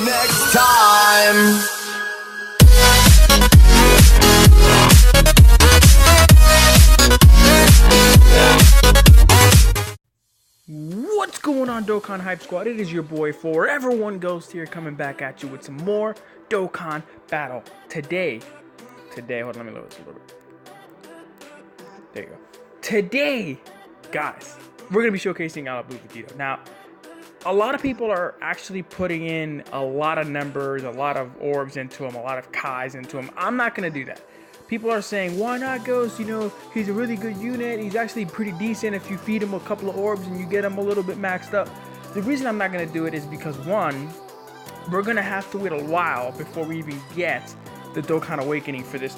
next time. What's going on, Dokkan Hype Squad? It is your boy Forever One Ghost here, coming back at you with some more Dokkan Battle. Today, hold on, let me lower this a little bit. There you go. Today, guys, we're going to be showcasing Ala Blue Vegito. Now, a lot of people are actually putting in a lot of numbers, a lot of orbs into him, a lot of Kais into him. I'm not going to do that. People are saying, why not Ghost? You know, he's a really good unit. He's actually pretty decent if you feed him a couple of orbs and you get him a little bit maxed up. The reason I'm not going to do it is because, one, we're going to have to wait a while before we even get the Dokkan Awakening for this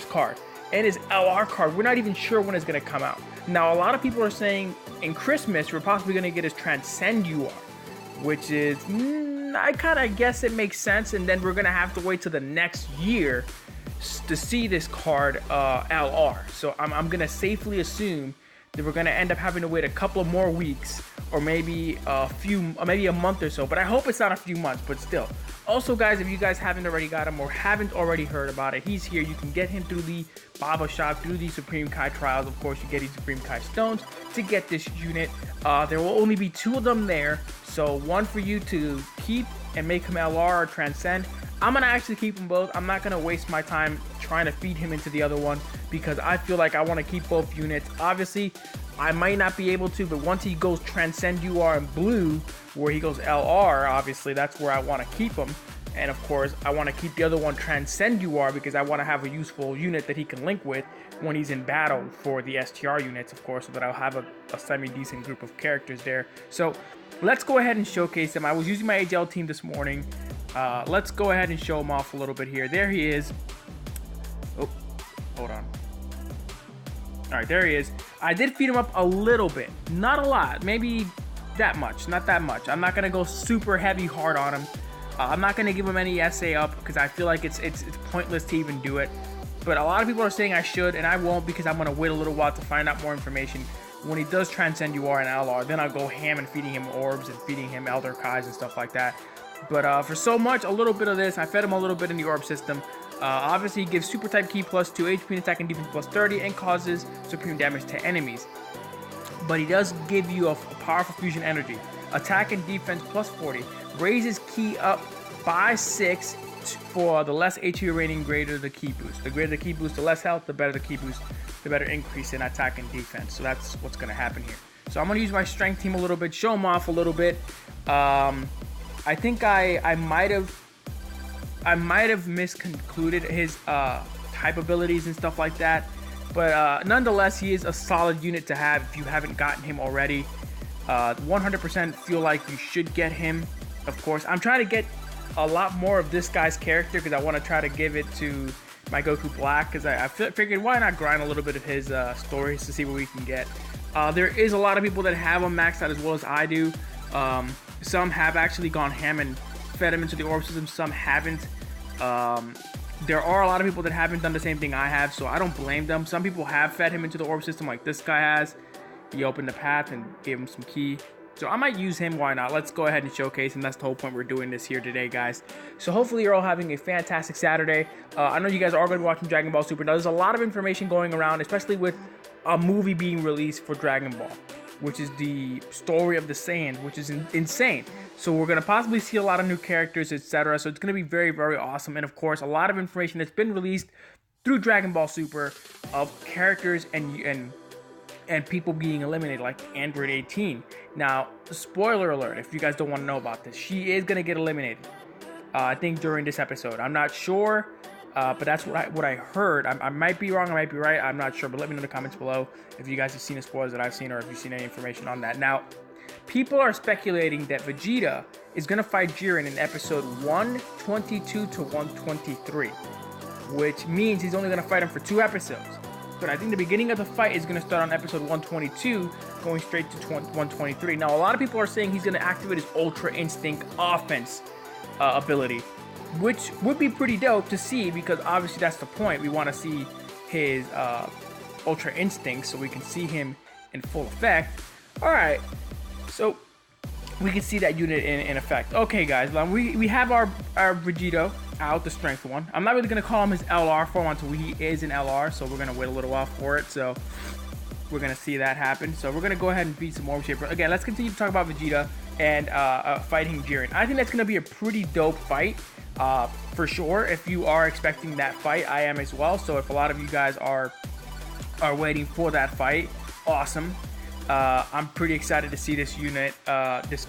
card. And his LR card, we're not even sure when it's going to come out. Now, a lot of people are saying in Christmas, we're possibly going to get his Transcend UR, which is, I kind of guess it makes sense. And then we're going to have to wait till the next year to see this card LR. So I'm gonna safely assume that we're gonna end up having to wait a couple of more weeks, or maybe maybe a month or so. But I hope it's not a few months, but still. Also, guys, if you guys haven't already got him or haven't already heard about it, he's here. You can get him through the Baba Shop, through the Supreme Kai trials. Of course, you get these Supreme Kai stones to get this unit. There will only be 2 of them there, so one for you to keep and make him LR or Transcend. I'm going to actually keep them both. I'm not going to waste my time trying to feed him into the other one because I feel like I want to keep both units. Obviously, I might not be able to, but once he goes Transcend UR in blue, where he goes LR, obviously, that's where I want to keep him. And of course, I want to keep the other one Transcend UR because I want to have a useful unit that he can link with when he's in battle for the STR units, of course, so that I'll have a semi-decent group of characters there. So let's go ahead and showcase him. I was using my AGL team this morning. Let's go ahead and show him off a little bit here. There he is. Oh, hold on. All right, there he is. I did feed him up a little bit. Not a lot. Maybe that much. Not that much. I'm not going to go super heavy hard on him. I'm not going to give him any SA up because I feel like it's pointless to even do it. But a lot of people are saying I should, and I won't because I'm going to wait a little while to find out more information. When he does Transcend UR and LR, then I'll go ham and feeding him orbs and feeding him Elder Kais and stuff like that. But for so much, a little bit of this, I fed him a little bit in the orb system. Obviously, he gives Super Type Ki plus 2 HP and attack and defense plus 30 and causes supreme damage to enemies. But he does give you a powerful fusion energy. Attack and defense plus 40. Raises Ki up by 6 for the less HP rating, greater the Ki boost. The greater the Ki boost, the less health, the better the Ki boost, the better increase in attack and defense. So that's what's going to happen here. So I'm going to use my strength team a little bit, show him off a little bit. I think I might have misconcluded his type abilities and stuff like that, but nonetheless, he is a solid unit to have if you haven't gotten him already. 100% feel like you should get him. Of course, I'm trying to get a lot more of this guy's character because I want to try to give it to my Goku Black because I figured why not grind a little bit of his stories to see what we can get. There is a lot of people that have him maxed out as well as I do. Some have actually gone ham and fed him into the orb system. Some haven't. There are a lot of people that haven't done the same thing I have, so I don't blame them. Some people have fed him into the orb system like this guy has. He opened the path and gave him some Ki. So I might use him. Why not? Let's go ahead and showcase him. That's the whole point we're doing this here today, guys. So hopefully you're all having a fantastic Saturday. I know you guys are going to be watching Dragon Ball Super. Now, there's a lot of information going around, especially with a movie being released for Dragon Ball, which is the story of the Saiyan, which is insane. So we're going to possibly see a lot of new characters, etc. So it's going to be very, very awesome. And of course, a lot of information that's been released through Dragon Ball Super of characters and people being eliminated, like Android 18. Now, spoiler alert, if you guys don't want to know about this, she is going to get eliminated, I think, during this episode. I'm not sure, but that's what I heard. I might be wrong, I might be right, I'm not sure, but let me know in the comments below if you guys have seen the spoilers that I've seen or if you've seen any information on that. Now, people are speculating that Vegeta is going to fight Jiren in episode 122 to 123, which means he's only going to fight him for 2 episodes. But I think the beginning of the fight is going to start on episode 122, going straight to 123. Now, a lot of people are saying he's going to activate his Ultra Instinct offense ability, which would be pretty dope to see because obviously that's the point. We want to see his Ultra Instinct so we can see him in full effect. All right, so we can see that unit in effect. Okay, guys, we have our Vegito out, the strength one. I'm not really gonna call him his LR form until he is an LR, so we're gonna wait a little while for it. So we're gonna see that happen. So we're gonna go ahead and beat some more shape. Again, let's continue to talk about Vegeta and fighting Jiren. I think that's gonna be a pretty dope fight, for sure. If you are expecting that fight, I am as well. So if a lot of you guys are waiting for that fight, awesome. I'm pretty excited to see this unit, this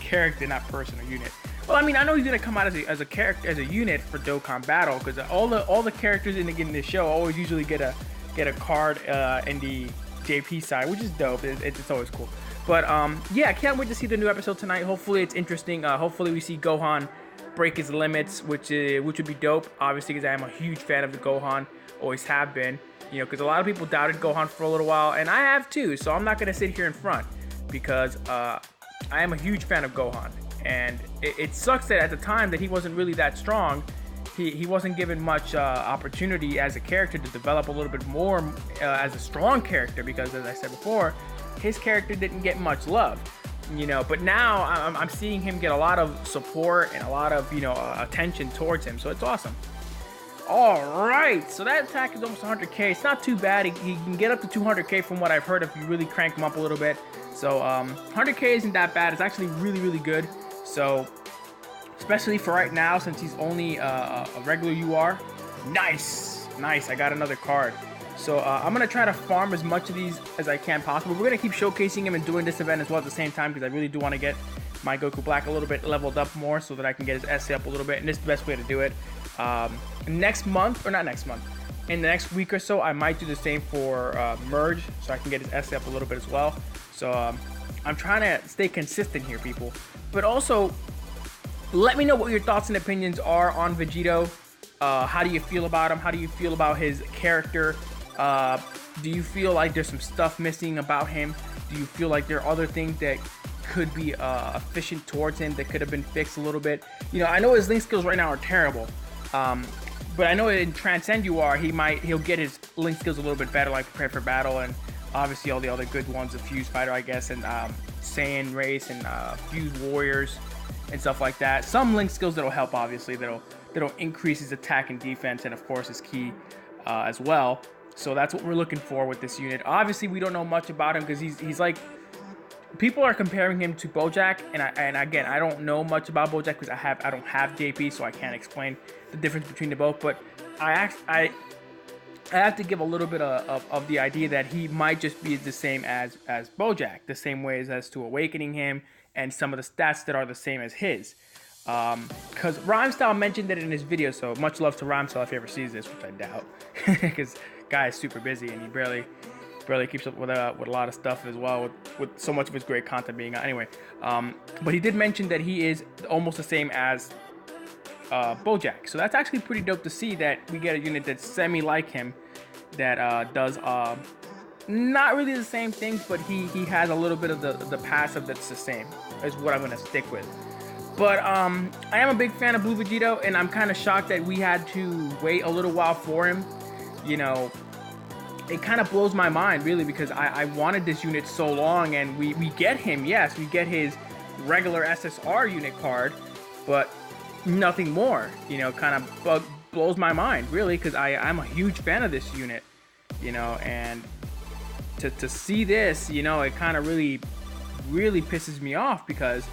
character, not person, or unit. Well, I mean, I know he's gonna come out as a character, as a unit for Dokkan Battle, because all the characters in this show always usually get a card in the JP side, which is dope. It's always cool. But yeah, I can't wait to see the new episode tonight. Hopefully it's interesting. Hopefully we see Gohan break his limits, which would be dope. Obviously, because I am a huge fan of the Gohan, always have been. You know, because a lot of people doubted Gohan for a little while, and I have too. So I'm not gonna sit here in front, because I am a huge fan of Gohan, and it sucks that at the time that he wasn't really that strong. He wasn't given much opportunity as a character to develop a little bit more as a strong character, because as I said before, his character didn't get much love, you know. But now I'm seeing him get a lot of support and a lot of, you know, attention towards him, so it's awesome. All right, so that attack is almost 100k. It's not too bad. He can get up to 200k from what I've heard if you really crank him up a little bit. So 100k isn't that bad. It's actually really good. So especially for right now, since he's only a regular UR. Nice. I got another card. So I'm gonna try to farm as much of these as I can possible. We're gonna keep showcasing him and doing this event as well at the same time, because I really do want to get my Goku Black a little bit leveled up more, so that I can get his SA up a little bit, and this is the best way to do it. Next month, or not next month, in the next week or so, I might do the same for Merge, so I can get his SA up a little bit as well. So I'm trying to stay consistent here, people. But also, let me know what your thoughts and opinions are on Vegito. How do you feel about him? How do you feel about his character? Do you feel like there's some stuff missing about him? Do you feel like there are other things that could be efficient towards him that could have been fixed a little bit? You know, I know his link skills right now are terrible. But I know in Transcend UR, he'll get his link skills a little bit better, like Prepare for Battle, and obviously all the other good ones of Fuse Fighter, I guess, and Saiyan Race, and Fuse Warriors, and stuff like that. Some link skills that'll help, obviously, that'll increase his attack and defense, and of course his ki as well. So that's what we're looking for with this unit. Obviously, we don't know much about him, because he's like, people are comparing him to Bojack, and again, I don't know much about Bojack because I don't have JP, so I can't explain the difference between the both. But I have to give a little bit of the idea that he might just be the same as Bojack, the same ways as to awakening him, and some of the stats that are the same as his. Because Rhymestyle mentioned it in his video, so much love to Rhymestyle if he ever sees this, which I doubt, because guy is super busy and he barely keeps up with a lot of stuff as well, with so much of his great content being out. Anyway, but he did mention that he is almost the same as Bojack, so that's actually pretty dope to see that we get a unit that's semi-like him, that does not really the same things, but he has a little bit of the passive that's the same, is what I'm going to stick with. But I am a big fan of Blue Vegito, and I'm kind of shocked that we had to wait a little while for him. You know, it kind of blows my mind, really, because I wanted this unit so long, and we get him, yes, we get his regular SSR unit card, but nothing more. You know, kind of blows my mind, really, because I'm a huge fan of this unit, you know, and to see this, you know, it kind of really pisses me off, because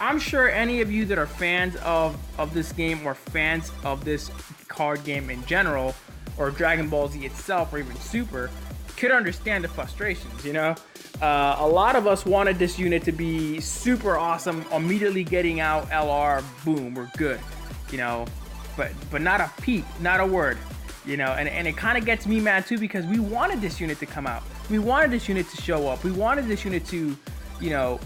I'm sure any of you that are fans of this game, or fans of this card game in general, or Dragon Ball Z itself, or even Super, could understand the frustrations, you know? A lot of us wanted this unit to be super awesome, immediately getting out LR, boom, we're good, you know? But not a peep, not a word, you know? And it kind of gets me mad too, because we wanted this unit to come out. We wanted this unit to show up. We wanted this unit to, you know,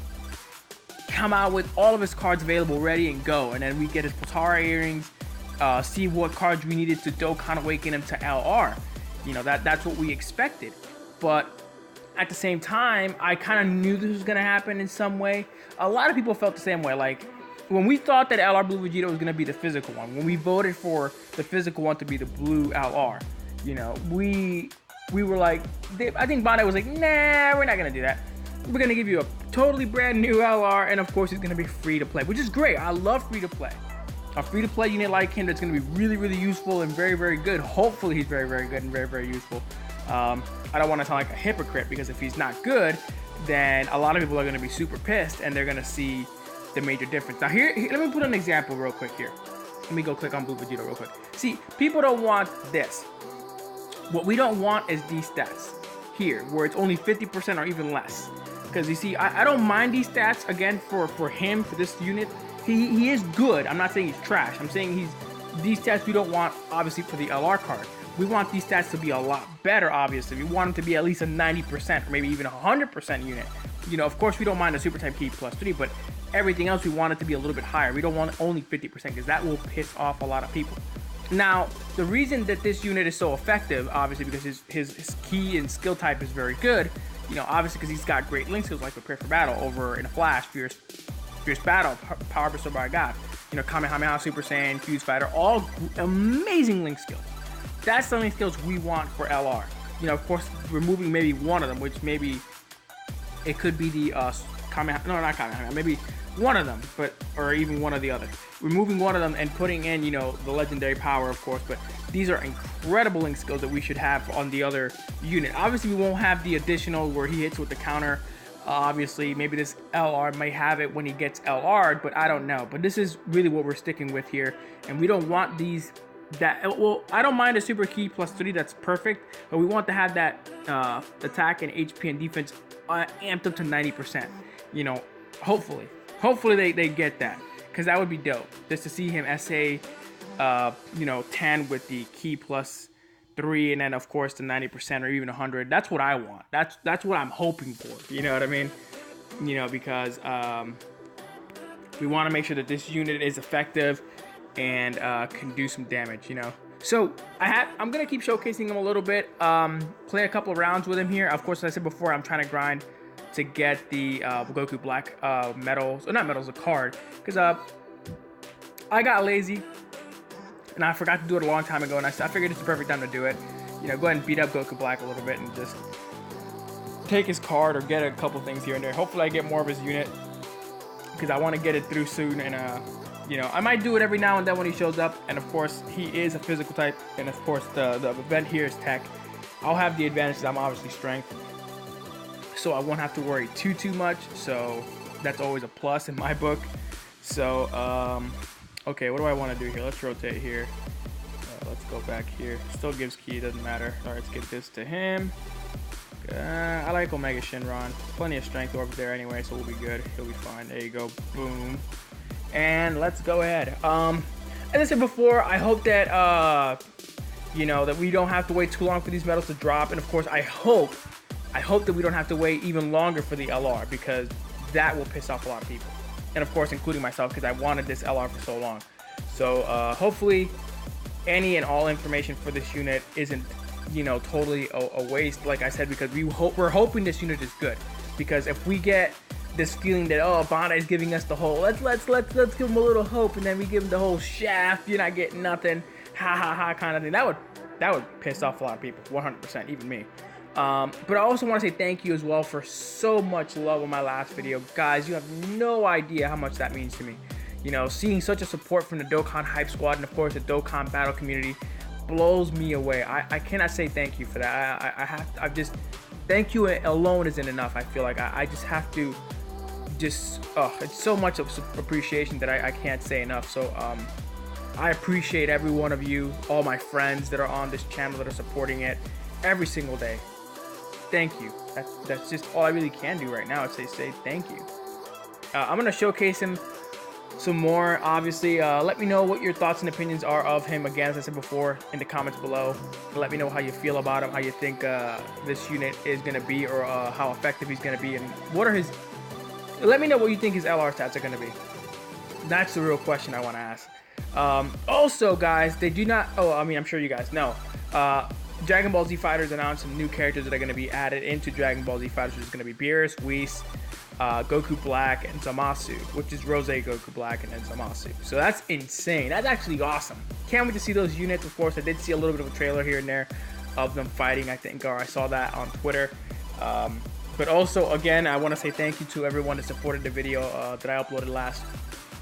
come out with all of his cards available, ready and go. And then we get his Potara earrings, see what cards we needed to Dokkan awaken him to LR. You know, that's what we expected. But at the same time, I kind of knew this was going to happen in some way. A lot of people felt the same way. Like, when we thought that LR Blue Vegito was going to be the physical one, when we voted for the physical one to be the blue LR, you know, we were like, I think Bandai was like, nah, we're not going to do that. We're going to give you totally brand new LR, and of course he's going to be free to play, which is great. I love free to play. A free to play unit like him that's going to be really, really useful and very, very good. Hopefully he's very, very good and very, very useful. I don't want to sound like a hypocrite, because if he's not good, then a lot of people are going to be super pissed and they're going to see the major difference. Now here, let me put an example real quick here. Let me go click on Blue Vegito real quick. See, people don't want this. What we don't want is these stats here, where it's only 50% or even less. Because you see, I don't mind these stats, again, for him, for this unit. He is good. I'm not saying he's trash. I'm saying these stats we don't want, obviously, for the LR card. We want these stats to be a lot better, obviously. We want them to be at least a 90% or maybe even a 100% unit. You know, of course, we don't mind a super type key +3, but everything else we want it to be a little bit higher. We don't want only 50%, because that will piss off a lot of people. Now, the reason that this unit is so effective, obviously, because his key and skill type is very good. You know, obviously, because he's got great link skills like Prepare for Battle, Over in a Flash, Fierce Battle, Power Bestowed by God, you know, Kamehameha, Super Saiyan, Fuse Fighter, all amazing link skills. That's the link skills we want for LR. You know, of course, removing maybe one of them, which maybe it could be the Kamehameha, no, not Kamehameha, maybe one of them, but, or even one of the others. Removing one of them and putting in, you know, the legendary power, of course, but these are incredible link skills that we should have on the other unit. Obviously, we won't have the additional where he hits with the counter. Obviously, maybe this LR may have it when he gets LR'd, but I don't know. But this is really what we're sticking with here, and we don't want these, well, I don't mind a super key +3, that's perfect, but we want to have that attack and HP and defense amped up to 90%. You know, hopefully they get that, because that would be dope, just to see him SA, you know, 10 with the key +3, and then of course the 90% or even 100. That's what I want. That's what I'm hoping for. You know what I mean? You know, because we want to make sure that this unit is effective and can do some damage. You know. So I'm gonna keep showcasing him a little bit. Play a couple rounds with him here. Of course, as I said before, I'm trying to grind to get the Goku Black medals, or not medals, a card, because I got lazy and I forgot to do it a long time ago, and I figured it's the perfect time to do it. You know, go ahead and beat up Goku Black a little bit and just take his card or get a couple things here and there. Hopefully I get more of his unit, because I want to get it through soon, and you know, I might do it every now and then when he shows up. And of course, he is a physical type, and of course the event here is tech. I'll have the advantage that I'm obviously strength, so I won't have to worry too much. So that's always a plus in my book. So okay, what do I want to do here? Let's rotate here. Let's go back here. Still gives key, doesn't matter. All right, let's get this to him. I like Omega Shinron. Plenty of strength over there anyway, so we'll be good. He'll be fine. There you go. Boom. And let's go ahead. As I said before, I hope that you know, that we don't have to wait too long for these medals to drop. And of course, I hope that we don't have to wait even longer for the LR, because that will piss off a lot of people. And of course, including myself, because I wanted this LR for so long. So hopefully any and all information for this unit isn't, you know, totally a waste, like I said, because we're hoping this unit is good. Because if we get this feeling that, oh, Bandai is giving us the whole, let's give him a little hope, and then we give him the whole shaft, you're not getting nothing, ha ha ha kind of thing, that would piss off a lot of people, 100%, even me. But I also want to say thank you as well for so much love on my last video. Guys, you have no idea how much that means to me. You know, seeing such a support from the Dokkan Hype Squad and of course the Dokkan Battle community blows me away. I cannot say thank you for that. I just, thank you alone isn't enough. I feel like I just have to it's so much of appreciation that I can't say enough. So I appreciate every one of you, all my friends that are on this channel that are supporting it every single day. Thank you. That's just all I really can do right now, is say thank you. I'm gonna showcase him some more, obviously. Let me know what your thoughts and opinions are of him, again, as I said before, in the comments below. Let me know how you feel about him, how you think this unit is gonna be, or how effective he's gonna be, and what are his, let me know what you think his LR stats are gonna be. That's the real question I want to ask. Also, guys, they do not, I'm sure you guys know, Dragon Ball Z Fighters announced some new characters that are going to be added into Dragon Ball Z Fighters, which is going to be Beerus, Whis, Goku Black, and Zamasu, which is Rose Goku Black and then Zamasu. So that's insane. That's actually awesome. Can't wait to see those units. Of course, I did see a little bit of a trailer here and there of them fighting, I think, or I saw that on Twitter. But also, again, I want to say thank you to everyone that supported the video that I uploaded last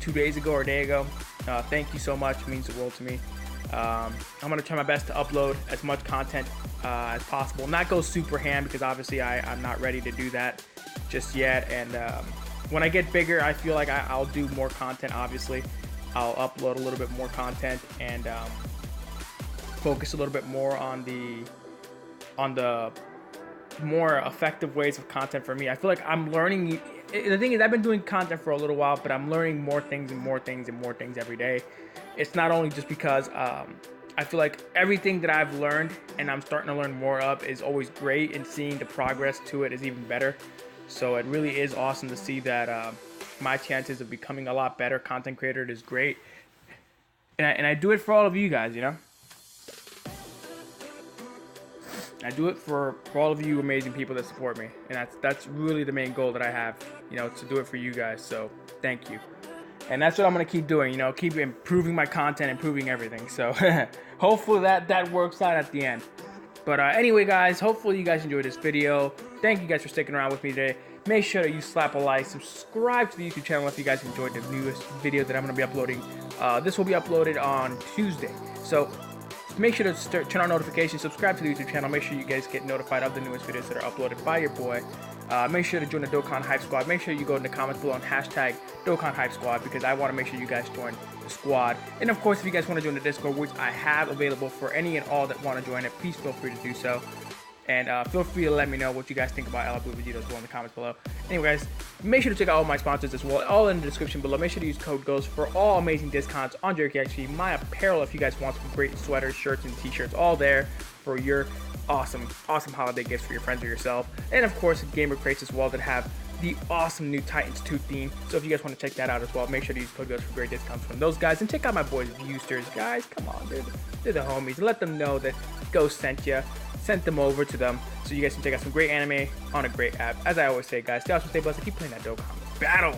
2 days ago or a day ago. Thank you so much. It means the world to me. I'm going to try my best to upload as much content as possible. Not go super ham, because obviously I'm not ready to do that just yet. And when I get bigger, I feel like I'll do more content, obviously. I'll upload a little bit more content and focus a little bit more on the more effective ways of content for me. I feel like I'm learning. The thing is, I've been doing content for a little while, but I'm learning more things and more things and more things every day. It's not only just because I feel like everything that I've learned and I'm starting to learn more of is always great, and seeing the progress to it is even better. So it really is awesome to see that my chances of becoming a lot better content creator is great. And I do it for all of you guys, you know? I do it for all of you amazing people that support me, and that's really the main goal that I have, you know, to do it for you guys. So thank you, and that's what I'm gonna keep doing, you know, keep improving my content, improving everything. So hopefully that works out at the end. But anyway, guys, hopefully you guys enjoyed this video. Thank you guys for sticking around with me today. Make sure that you slap a like, subscribe to the YouTube channel if you guys enjoyed the newest video that I'm gonna be uploading. This will be uploaded on Tuesday, so make sure to turn on notifications, subscribe to the YouTube channel. Make sure you guys get notified of the newest videos that are uploaded by your boy. Make sure to join the Dokkan Hype Squad. Make sure you go in the comments below and hashtag Dokkan Hype Squad, because I want to make sure you guys join the squad. And of course, if you guys want to join the Discord, which I have available for any and all that want to join it, please feel free to do so. And feel free to let me know what you guys think about Vegito as well in the comments below. Anyway, guys, make sure to check out all my sponsors as well, all in the description below. Make sure to use code GHOST for all amazing discounts on Jerky XP, my apparel, if you guys want some great sweaters, shirts, and t-shirts, all there for your awesome holiday gifts for your friends or yourself. And of course, gamer crates as well that have the awesome new Titans 2 theme. So if you guys want to check that out as well, make sure to use code GHOST for great discounts from those guys. And check out my boys Viewsters, guys. Come on, they're the homies. Let them know that Ghost sent you. Sent them over to them so you guys can check out some great anime on a great app. As I always say, guys, stay awesome, stay blessed, and keep playing that Dokkan Battle.